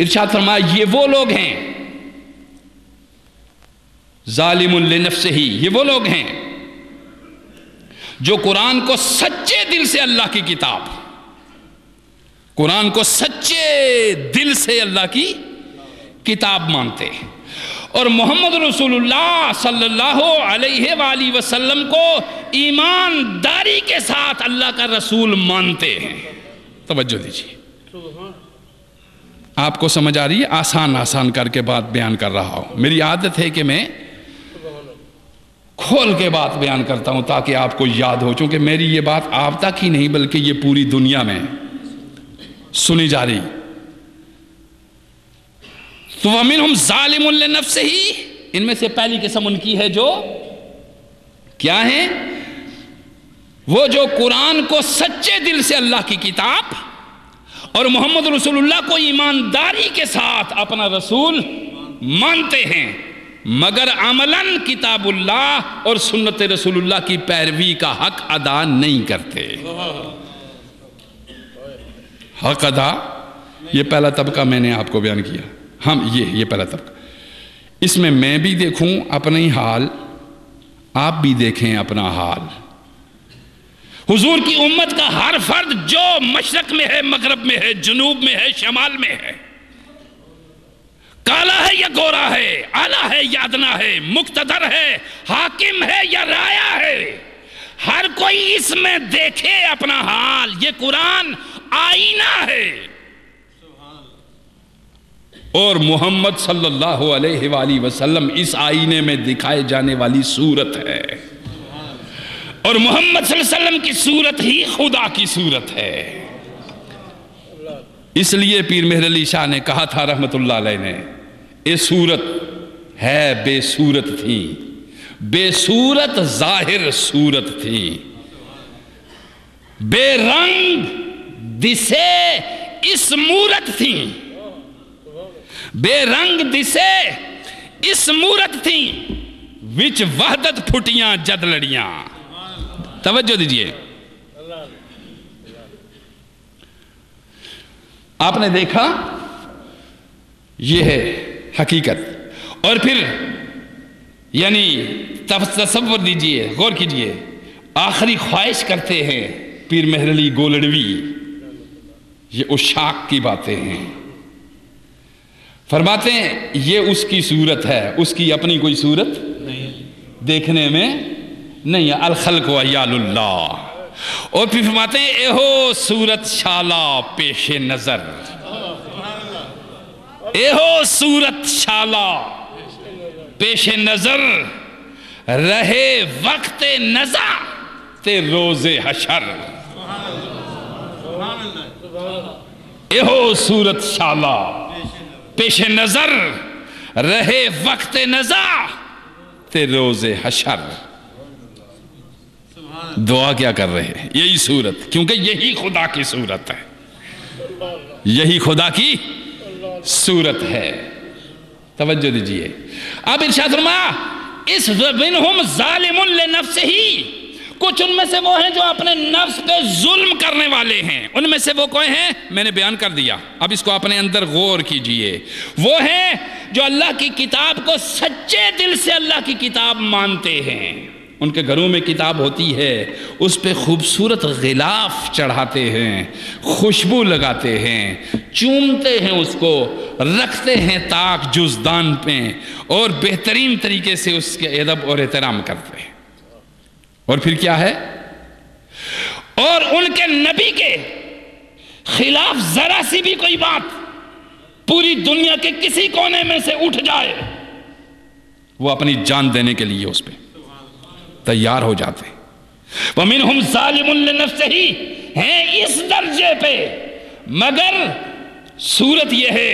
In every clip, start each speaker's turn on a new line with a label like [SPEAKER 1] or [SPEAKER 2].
[SPEAKER 1] ارشاد فرمایا یہ وہ لوگ ہیں ظالم لنفسہ، یہ وہ لوگ ہیں جو قرآن کو سچے دل سے، اللہ کی کتاب، قرآن کو سچے دل سے اللہ کی کتاب مانتے ہیں، اور محمد رسول اللہ صلی اللہ علیہ وآلہ وسلم کو ایمانداری کے ساتھ اللہ کا رسول مانتے ہیں۔ توجہ دیجیے، آپ کو سمجھ آ رہی ہے؟ آسان آسان کر کے بات بیان کر رہا ہوں، میری عادت ہے کہ میں کھول کے بات بیان کرتا ہوں تاکہ آپ کو یاد ہو، چونکہ میری یہ بات آپ تک ہی نہیں بلکہ یہ پوری دنیا میں سنی جا رہی۔ تو وَمِنْهُمْ ظَالِمٌ لِنَفْسِهِ، ان میں سے پہلی قسم ان کی ہے جو کیا ہیں؟ وہ جو قرآن کو سچے دل سے اللہ کی کتاب اور محمد رسول اللہ کو ایمانداری کے ساتھ اپنا رسول مانتے ہیں، مگر عملاً کتاب اللہ اور سنت رسول اللہ کی پیروی کا حق ادا نہیں کرتے۔ حق ادا، یہ پہلا طبقہ میں نے آپ کو بیان کیا، ہم یہ پہلا طبقہ، اس میں میں بھی دیکھوں اپنا ہی حال، آپ بھی دیکھیں اپنا حال۔ حضور کی امت کا ہر فرد جو مشرق میں ہے، مغرب میں ہے، جنوب میں ہے، شمال میں ہے، کالا ہے یا گورا ہے، اعلیٰ ہے یا ادنا ہے، مقتدر ہے، حاکم ہے یا رایا ہے، ہر کوئی اس میں دیکھے اپنا حال۔ یہ قرآن آئینہ ہے اور محمد صلی اللہ علیہ وآلہ وسلم اس آئینے میں دکھائے جانے والی صورت ہے، اور محمد صلی اللہ علیہ وسلم کی صورت ہی خدا کی صورت ہے۔ اس لیے پیر مہر علی شاہ نے کہا تھا رحمت اللہ علیہ نے، یہ صورت ہے بے صورت تھی، بے صورت ظاہر صورت تھی، بے رنگ دسے اس مورت تھی، بے رنگ دسے اس مورت تھی، وچ وحدت پھٹیاں جد لڑیاں۔ توجہ دیجئے، آپ نے دیکھا یہ ہے حقیقت، اور پھر یعنی تصور دیجئے، غور کیجئے، آخری خواہش کرتے ہیں پیر مہر علی گولڑوی، یہ عشاق کی باتیں ہیں، فرماتے ہیں یہ اس کی صورت ہے، اس کی اپنی کوئی صورت دیکھنے میں نہیں ہے، الخلق و عیال اللہ۔ اور پھر فرماتے ہیں ایہو صورت شالا پیش نظر، ایہو صورت شالا پیش نظر، رہے وقت نزا تے روز حشر۔ ایہو صورت شالا پیش نظر، رہے وقت نزا تے روز حشر۔ دعا کیا کر رہے ہیں؟ یہی صورت، کیونکہ یہی خدا کی صورت ہے، یہی خدا کی صورت ہے۔ توجہ دیجئے، اب ارشاد فرمایا اس منہم ظالم لنفسہ، کچھ ان میں سے وہ ہیں جو اپنے نفس پہ ظلم کرنے والے ہیں، ان میں سے وہ کوئی ہیں میں نے بیان کر دیا، اب اس کو اپنے اندر غور کیجئے۔ وہ ہیں جو اللہ کی کتاب کو سچے دل سے اللہ کی کتاب مانتے ہیں، ان کے گھروں میں کتاب ہوتی ہے، اس پہ خوبصورت غلاف چڑھاتے ہیں، خوشبو لگاتے ہیں، چومتے ہیں، اس کو رکھتے ہیں طاق جزدان پہ، اور بہترین طریقے سے اس کے ادب اور احترام کرتے ہیں۔ اور پھر کیا ہے؟ اور ان کے نبی کے خلاف ذرا سی بھی کوئی بات پوری دنیا کے کسی کونے میں سے اٹھ جائے، وہ اپنی جان دینے کے لیے اس پہ تیار ہو جاتے ہیں۔ وَمِنْهُمْ ظَالِمٌ لِنَفْسِهِ، ہیں اس درجے پہ، مگر صورت یہ ہے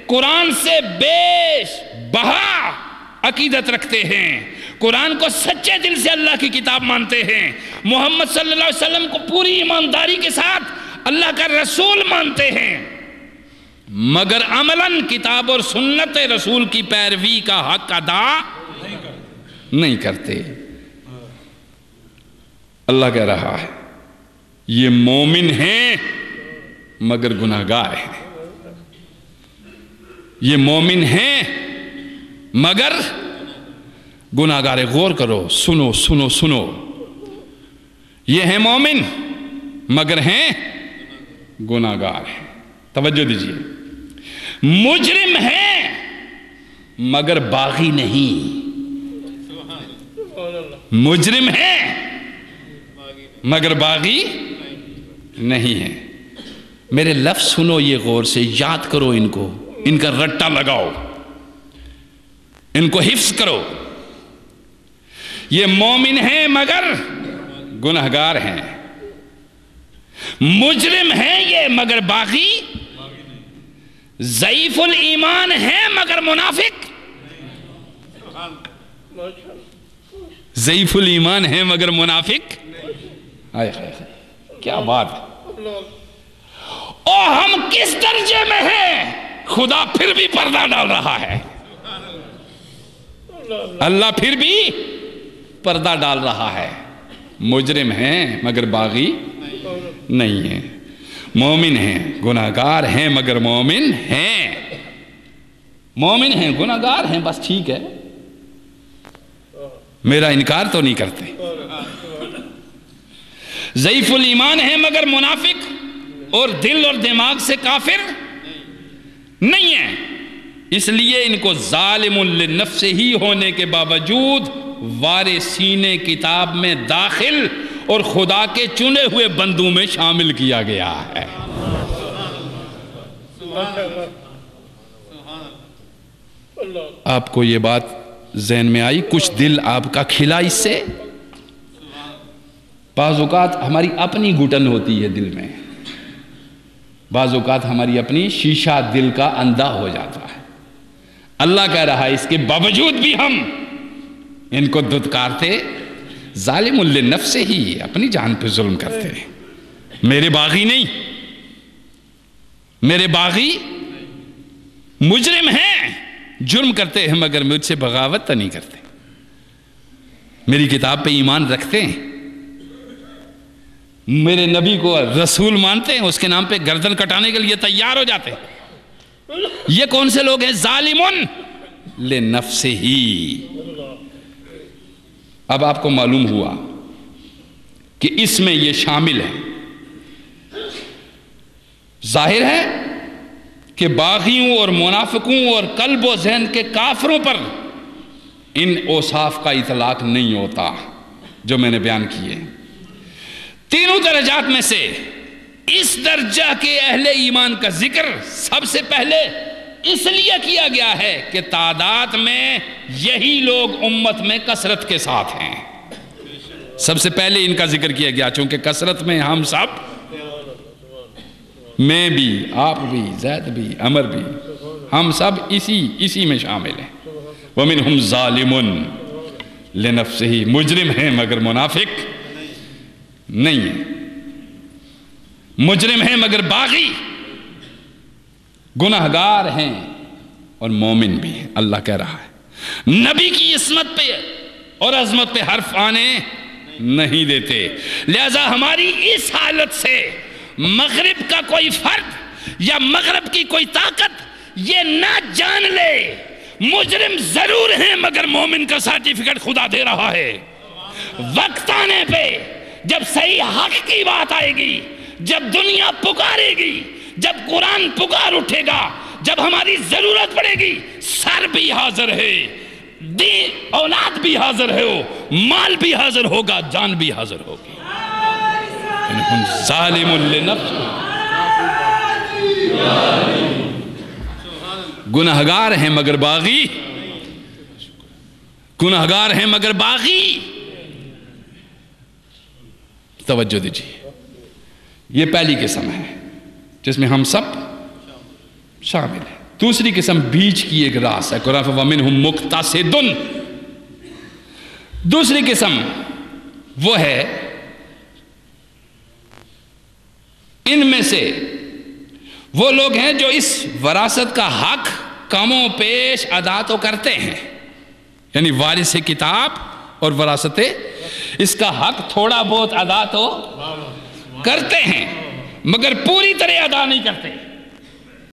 [SPEAKER 1] قرآن سے بیش بہا عقیدت رکھتے ہیں، قرآن کو سچے دل سے اللہ کی کتاب مانتے ہیں، محمد صلی اللہ علیہ وسلم کو پوری ایمانداری کے ساتھ اللہ کا رسول مانتے ہیں، مگر عملاً کتاب اور سنت رسول کی پیروی کا حق ادا نہیں کرتے۔ اللہ کہہ رہا ہے یہ مومن ہیں مگر گناہگار ہیں، یہ مومن ہیں مگر گناہگار. غور کرو، سنو سنو سنو. یہ ہیں مومن مگر ہیں گناہگار ہیں. توجہ دیجیے. مجرم ہیں مگر باغی نہیں. مجرم ہیں مگر باغی نہیں ہیں. میرے لفظ سنو یہ غور سے، یاد کرو ان کو، ان کا رٹا لگاؤ، ان کو حفظ کرو. یہ مومن ہیں مگر گناہگار ہیں. مجرم ہیں یہ مگر باغی. ضعیف الایمان ہیں مگر منافق. ضعیف الایمان ہیں مگر منافق. کیا بات ہے. اور ہم کس درجے میں ہیں؟ خدا پھر بھی پردہ ڈال رہا ہے. اللہ پھر بھی پردہ ڈال رہا ہے. مجرم ہیں مگر باغی نہیں ہیں. مومن ہیں گناہگار ہیں مگر مومن ہیں. مومن ہیں گناہگار ہیں، بس ٹھیک ہے، میرا انکار تو نہیں کرتے. ضعیف الایمان ہیں مگر منافق اور دل اور دماغ سے کافر نہیں ہیں. اس لیے ان کو ظالم للنفس ہی ہونے کے باوجود وارثین کتاب میں داخل اور خدا کے چنے ہوئے بندوں میں شامل کیا گیا ہے. آپ کو یہ بات ذہن میں آئی؟ کچھ دل آپ کا کھلا اس سے؟ بعض اوقات ہماری اپنی گھٹن ہوتی ہے دل میں، بعض اوقات ہماری اپنی شیشہ دل کا اندھا ہو جاتا ہے. اللہ کہہ رہا ہے اس کے باوجود بھی ہم ان کو دھتکارتے. ظالم للنفس ہی، اپنی جان پہ ظلم کرتے ہیں. میرے باغی نہیں، میرے باغی مجرم ہیں، جرم کرتے ہیں مگر مجھ سے بغاوت تو نہیں کرتے. میری کتاب پہ ایمان رکھتے ہیں، میرے نبی کو رسول مانتے ہیں، اس کے نام پہ گردن کٹانے کے لیے تیار ہو جاتے ہیں. یہ کون سے لوگ ہیں؟ ظالمون لنفسہ ہی. اب آپ کو معلوم ہوا کہ اس میں یہ شامل ہے. ظاہر ہے کہ باغیوں اور منافقوں اور قلب و ذہن کے کافروں پر ان اوصاف کا اطلاق نہیں ہوتا جو میں نے بیان کیے. تینوں درجات میں سے اس درجہ کے اہل ایمان کا ذکر سب سے پہلے اس لیے کیا گیا ہے کہ تعداد میں یہی لوگ امت میں کثرت کے ساتھ ہیں. سب سے پہلے ان کا ذکر کیا گیا چونکہ کثرت میں ہم سب، میں بھی، آپ بھی، زید بھی، عمر بھی، ہم سب اسی میں شامل ہیں. وَمِنْهُمْ ظَالِمٌ لِنَفْسِهِ. مجرم ہیں مگر منافق نہیں ہیں. مجرم ہیں مگر باغی، گناہگار ہیں اور مومن بھی ہیں. اللہ کہہ رہا ہے نبی کی عصمت پہ اور عظمت پہ حرف آنے نہیں دیتے. لہذا ہماری اس حالت سے مغرب کا کوئی فرد یا مغرب کی کوئی طاقت یہ نہ جان لے مجرم ضرور ہیں مگر مومن کا سرٹیفکیٹ خدا دے رہا ہے. وقت آنے پہ جب صحیح حق کی بات آئے گی، جب دنیا پکارے گی، جب قرآن پکار اٹھے گا، جب ہماری ضرورت پڑے گی، سر بھی حاضر ہے، اولاد بھی حاضر ہے، مال بھی حاضر ہوگا، جان بھی حاضر ہوگی. ظالم لنفس، گناہگار ہیں مگر باغی، گناہگار ہیں مگر باغی. توجہ دیجیے، یہ پہلی قسم ہے جس میں ہم سب شامل ہیں. دوسری قسم بیچ کی ایک راس ہے. قرآن وَمِنْهُمْ مُقْتَصِدٌ. دوسری قسم وہ ہے ان میں سے وہ لوگ ہیں جو اس وراثت کا حق کموں پیش ادا تو کرتے ہیں، یعنی وارث کتاب اور وراثت اس کا حق تھوڑا بہت ادا تو کرتے ہیں مگر پوری طرح ادا نہیں کرتے.